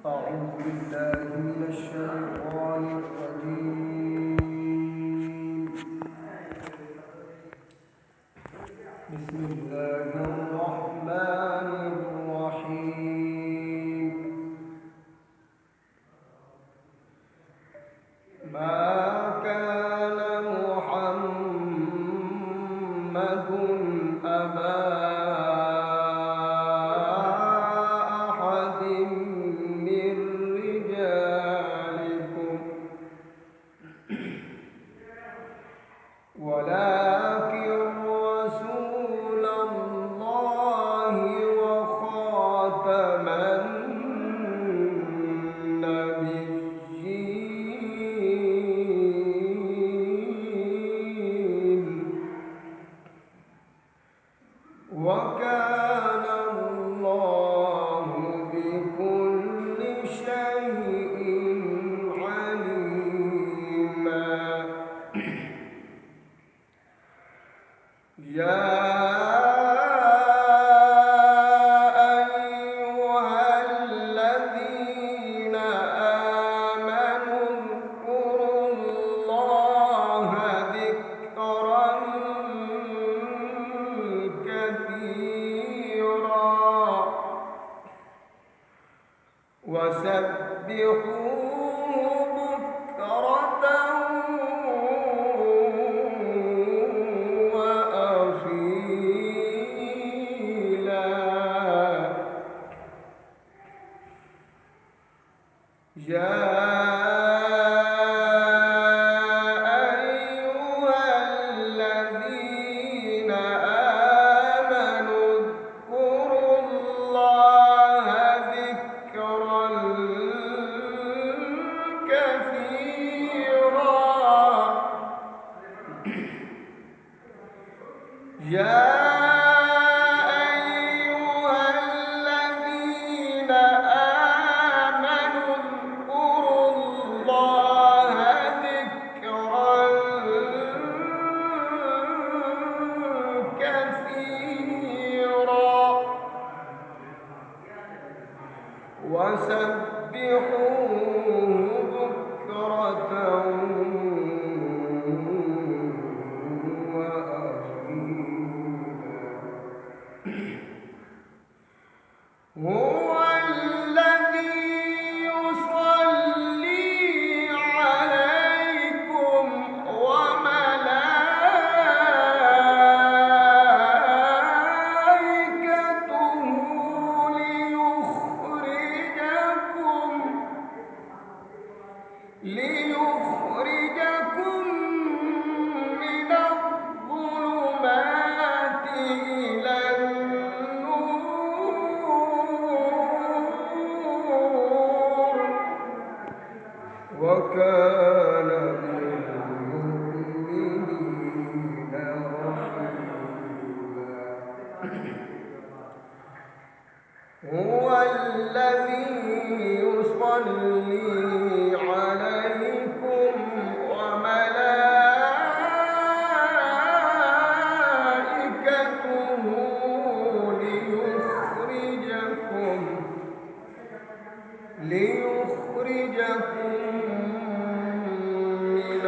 أعوذ بالله من الشيطان الرجيم. بسم الله الرحمن الرحيم. ما كان محمد أبا أحد من رجالكم ولكن رسول الله وخاتم النبيين وكان الله بكل شيء عليما. يا أيها الذين آمنوا اذكروا الله ذكرا كثيرا وسبحوه بكرة يا أيها الذين آمنوا اذكروا الله ذكرا كثيرا. يا وسبحوه بكرة وأصيلا. هو الذي يصلي عليكم وملائكته ليخرجكم من الظلمات إلى النور وكان بالمؤمنين رحيما. هو الذي يصلي عليكم وملائكته ليخرجكم من